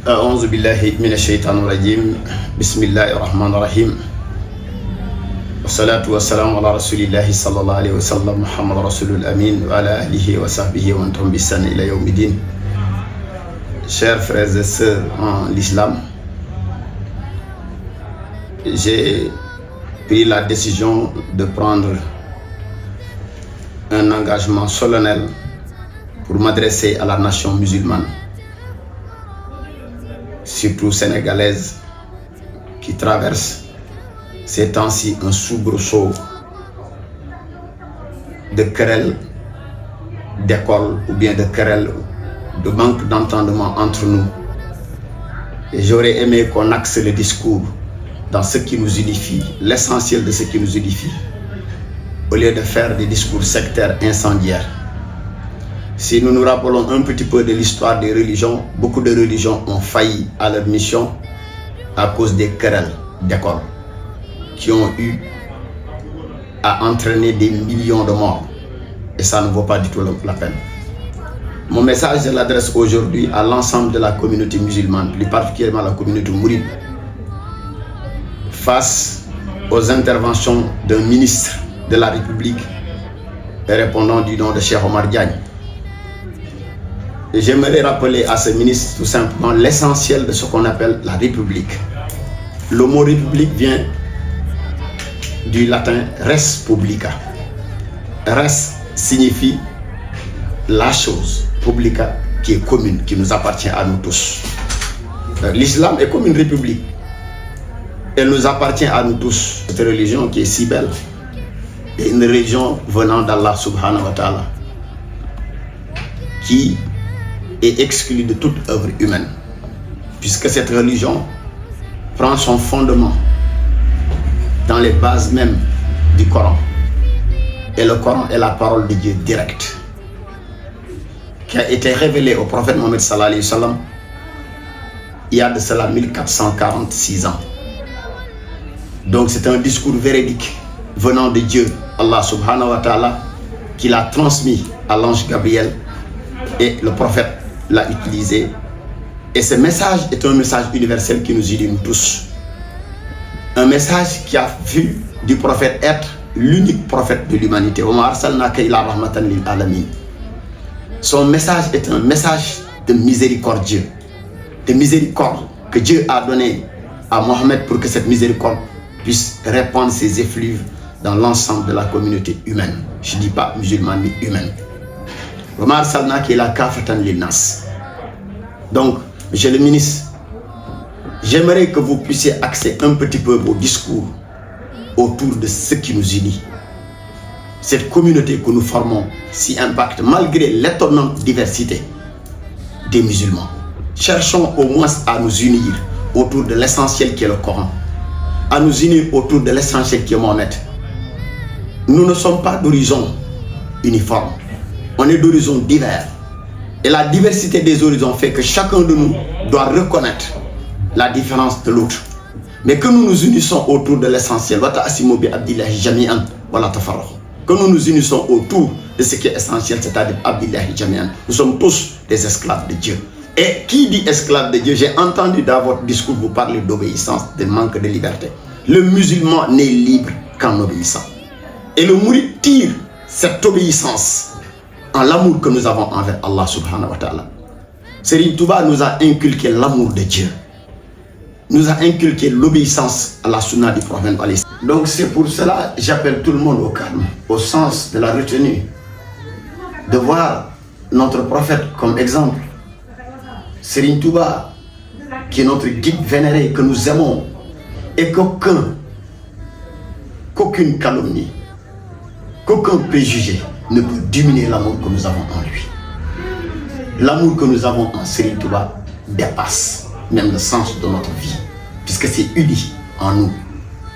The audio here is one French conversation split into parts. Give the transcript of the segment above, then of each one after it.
أعوذ بالله من الشيطان الرجيم بسم الله الرحمن الرحيم والصلاة والسلام على رسول الله صلى الله عليه وسلم محمد رسول الأمين وعلى آله وصحبه ومن تبعهم بإحسان إلى يوم الدين. Chers frères et sœurs en l'islam, j'ai pris la décision de prendre un engagement solennel pour m'adresser à la nation musulmane, surtout sénégalaise, qui traverse ces temps-ci un soubresaut de querelles d'école ou bien de querelles de manque d'entendement entre nous. Et j'aurais aimé qu'on axe le discours dans ce qui nous unifie, l'essentiel de ce qui nous unifie, au lieu de faire des discours sectaires incendiaires. Si nous nous rappelons un petit peu de l'histoire des religions, beaucoup de religions ont failli à leur mission à cause des querelles d'école qui ont eu à entraîner des millions de morts. Et ça ne vaut pas du tout la peine. Mon message, je l'adresse aujourd'hui à l'ensemble de la communauté musulmane, plus particulièrement la communauté mouride, face aux interventions d'un ministre de la République et répondant du nom de Cheikh Omar Diagne. Et j'aimerais rappeler à ce ministre tout simplement l'essentiel de ce qu'on appelle la République. Le mot République vient du latin res publica. Res signifie la chose, publica qui est commune, qui nous appartient à nous tous. L'islam est comme une république. Elle nous appartient à nous tous. Cette religion qui est si belle est une religion venant d'Allah subhanahu wa ta'ala, qui est exclue de toute œuvre humaine, puisque cette religion prend son fondement dans les bases mêmes du Coran. Et le Coran est la parole de Dieu directe, qui a été révélée au prophète Mohammed sallallahu alayhi wa sallam il y a de cela 1446 ans. Donc c'est un discours véridique venant de Dieu, Allah subhanahu wa ta'ala, qui l'a transmis à l'ange Gabriel et le prophète l'a utilisé. Et ce message est un message universel qui nous unit nous tous. Un message qui a vu du prophète être l'unique prophète de l'humanité. Son message est un message de miséricordieux, de miséricorde que Dieu a donné à Mohammed pour que cette miséricorde puisse répandre ses effluves dans l'ensemble de la communauté humaine. Je ne dis pas musulmane, mais humaine. Donc, monsieur le ministre, j'aimerais que vous puissiez axer un petit peu vos discours autour de ce qui nous unit. Cette communauté que nous formons si impacte malgré l'étonnante diversité des musulmans. Cherchons au moins à nous unir autour de l'essentiel qui est le Coran, à nous unir autour de l'essentiel qui est Mohammed. Nous ne sommes pas d'horizons uniformes, on est d'horizons divers. Et la diversité des horizons fait que chacun de nous doit reconnaître la différence de l'autre. Mais que nous nous unissons autour de l'essentiel, que nous nous unissons autour de ce qui est essentiel, c'est-à-dire Abdillahi Jami'an. Nous sommes tous des esclaves de Dieu. Et qui dit esclave de Dieu? J'ai entendu dans votre discours vous parler d'obéissance, de manque de liberté. Le musulman n'est libre qu'en obéissant. Et le mouride tire cette obéissance en l'amour que nous avons envers Allah subhanahu wa ta'ala. Serigne Touba nous a inculqué l'amour de Dieu, nous a inculqué l'obéissance à la sunna du prophète. Donc c'est pour cela que j'appelle tout le monde au calme, au sens de la retenue, de voir notre prophète comme exemple. Serigne Touba, qui est notre guide vénéré, que nous aimons, et qu'aucune calomnie, qu'aucun préjugé ne peut diminuer l'amour que nous avons en lui. L'amour que nous avons en Serigne Touba dépasse même le sens de notre vie, puisque c'est uni en nous.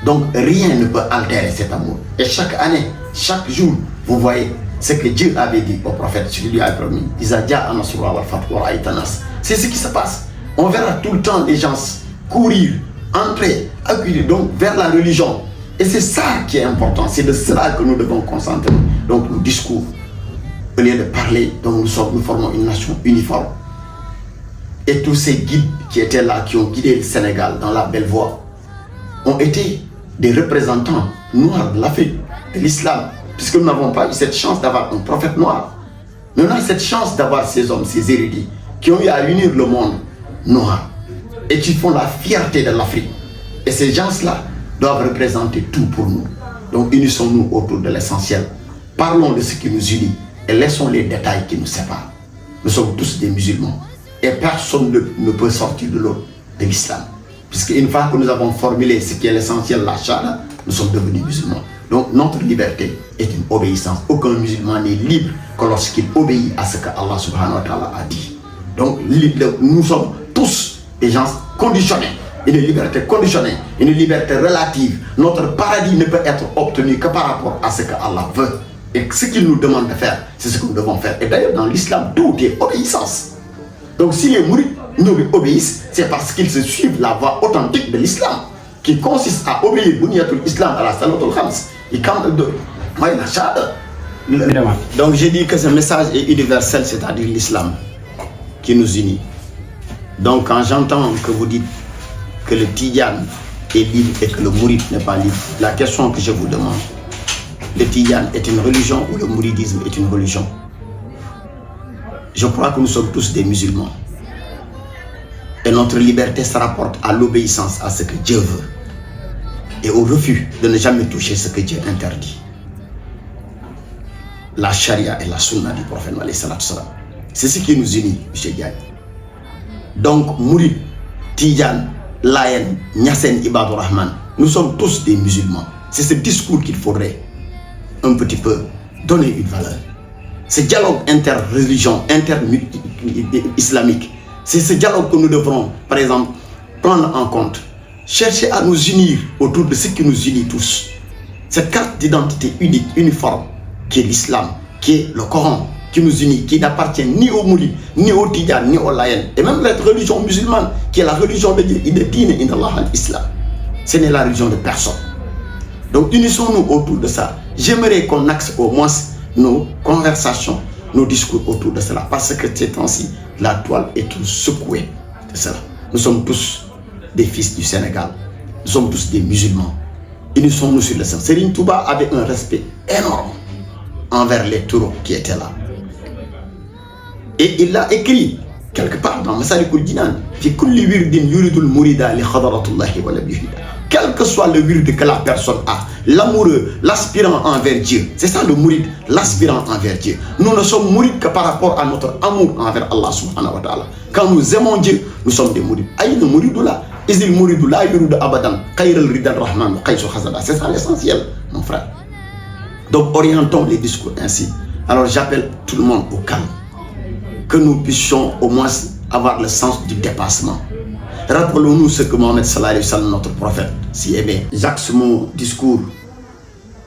Donc rien ne peut altérer cet amour. Et chaque année, chaque jour, vous voyez ce que Dieu avait dit au prophète, ce qu'il lui a promis. C'est ce qui se passe. On verra tout le temps les gens courir, entrer, accueillir donc vers la religion. Et c'est ça qui est important, c'est de cela que nous devons concentrer. Donc nos discours, au lieu de parler, donc nous formons une nation uniforme. et tous ces guides qui étaient là, qui ont guidé le Sénégal dans la belle voie, ont été des représentants noirs de l'Afrique, de l'islam, puisque nous n'avons pas eu cette chance d'avoir un prophète noir. Mais on a cette chance d'avoir ces hommes, ces érudits, qui ont eu à unir le monde noir et qui font la fierté de l'Afrique. Et ces gens-là doivent représenter tout pour nous. Donc unissons-nous autour de l'essentiel. Parlons de ce qui nous unit et laissons les détails qui nous séparent. Nous sommes tous des musulmans et personne ne peut sortir de l'autre, de l'islam. Puisqu'une fois que nous avons formulé ce qui est l'essentiel, la Shahada, nous sommes devenus musulmans. Donc notre liberté est une obéissance. Aucun musulman n'est libre que lorsqu'il obéit à ce que Allah subhanahu wa ta'ala a dit. Donc nous sommes tous des gens conditionnés. Une liberté conditionnée, une liberté relative. Notre paradis ne peut être obtenu que par rapport à ce que Allah veut. Et ce qu'il nous demande de faire, c'est ce que nous devons faire. Et d'ailleurs, dans l'islam, tout est obéissance. Donc si les mourides nous obéissent, c'est parce qu'ils se suivent la voie authentique de l'islam, qui consiste à obéir Bunyatul Islam à la Salatul Khams. Et quand la Shahada. Donc j'ai dit que ce message est universel, c'est-à-dire l'islam, qui nous unit. Donc quand j'entends que vous dites que le Tidjane est libre et que le Mouride n'est pas libre, la question que je vous demande, le Tidjane est une religion ou le mouridisme est une religion? Je crois que nous sommes tous des musulmans. Et notre liberté se rapporte à l'obéissance à ce que Dieu veut et au refus de ne jamais toucher ce que Dieu interdit. La charia et la sunna du prophète, c'est ce qui nous unit, M. Diagne. Donc, Mourid, Tidjane, Layen, Niassen, Ibadur Rahman, nous sommes tous des musulmans. C'est ce discours qu'il faudrait un petit peu donner une valeur. Ce dialogue inter-religion, inter-islamique, c'est ce dialogue que nous devrons, par exemple, prendre en compte. Chercher à nous unir autour de ce qui nous unit tous. Cette carte d'identité unique, uniforme, qui est l'islam, qui est le Coran, qui nous unit, qui n'appartient ni au Moulid, ni au Tidjane, ni au Layen, et même la religion musulmane, qui est la religion de Dieu, l'islam. Ce n'est la religion de personne. Donc unissons-nous autour de ça. J'aimerais qu'on axe au moins nos conversations, nos discours autour de cela, parce que ces temps-ci, la toile est tout secouée de cela. Nous sommes tous des fils du Sénégal. Nous sommes tous des musulmans. Unissons-nous sur le sens. Serigne Touba avait un respect énorme envers les taureaux qui étaient là. Et il l'a écrit quelque part dans Masalikul Jinan, fi kulli wirdin yuridul murida li khadaratullahi wa la bihida. Quel que soit le wird que la personne a, l'amoureux, l'aspirant envers Dieu, c'est ça le mourid, l'aspirant envers Dieu. Nous ne sommes mourides que par rapport à notre amour envers Allah subhanahu wa ta'ala. Quand nous aimons Dieu, nous sommes des mourides. Aïe le mouridou là, isil mouridou la yuridu abadan, khayral ridal rahman, khaysu khazada. C'est ça l'essentiel, mon frère. Donc orientons les discours ainsi. Alors j'appelle tout le monde au calme. Que nous puissions au moins avoir le sens du dépassement. Rappelons-nous ce que Mohammed sallallahu alayhi wa sallam, notre prophète, si aimé. J'axe mon discours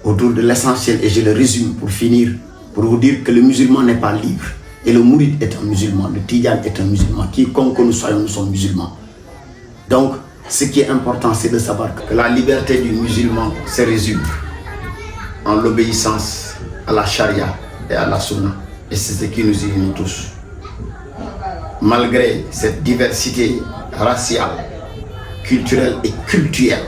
autour de l'essentiel et je le résume pour finir, pour vous dire que le musulman n'est pas libre. Et le mouride est un musulman, le Tidjane est un musulman. Quiconque que nous soyons, nous sommes musulmans. Donc, ce qui est important, c'est de savoir que la liberté du musulman se résume en l'obéissance à la charia et à la sunna. Et c'est ce qui nous unit nous tous. Malgré cette diversité raciale, culturelle et cultuelle,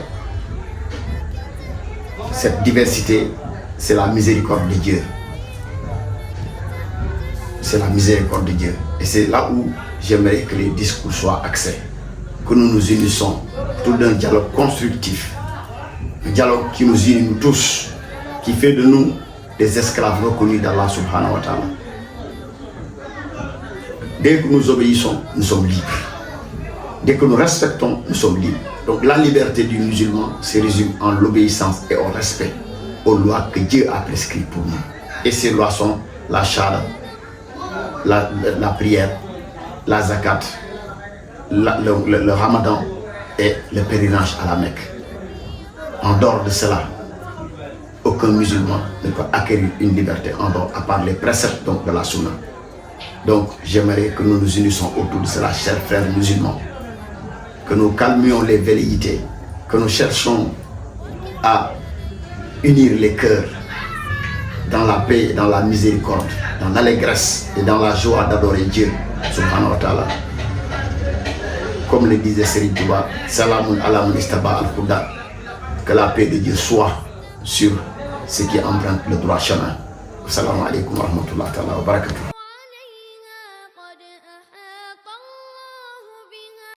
cette diversité, c'est la miséricorde de Dieu. C'est la miséricorde de Dieu. Et c'est là où j'aimerais que les discours soient axés. Que nous nous unissons autour d'un dialogue constructif. Un dialogue qui nous unit nous tous, qui fait de nous des esclaves reconnus d'Allah subhanahu wa ta'ala. Dès que nous obéissons, nous sommes libres. Dès que nous respectons, nous sommes libres. Donc la liberté du musulman se résume en l'obéissance et au respect aux lois que Dieu a prescrites pour nous. Et ces lois sont la shahada, la prière, la zakat, le ramadan et le pèlerinage à la Mecque. En dehors de cela, aucun musulman ne peut acquérir une liberté en dehors, à part les préceptes donc, de la sunna. Donc j'aimerais que nous nous unissions autour de cela, chers frères musulmans. Que nous calmions les velléités, que nous cherchions à unir les cœurs dans la paix, dans la miséricorde, dans l'allégresse et dans la joie d'adorer Dieu, subhanahu wa ta'ala. comme le disait Serigne Touba, Salamun ala man istaba al-huda, que la paix de Dieu soit sur ceux qui empruntent le droit chemin. Assalamu alaikum wa rahmatullahi wa barakatuh.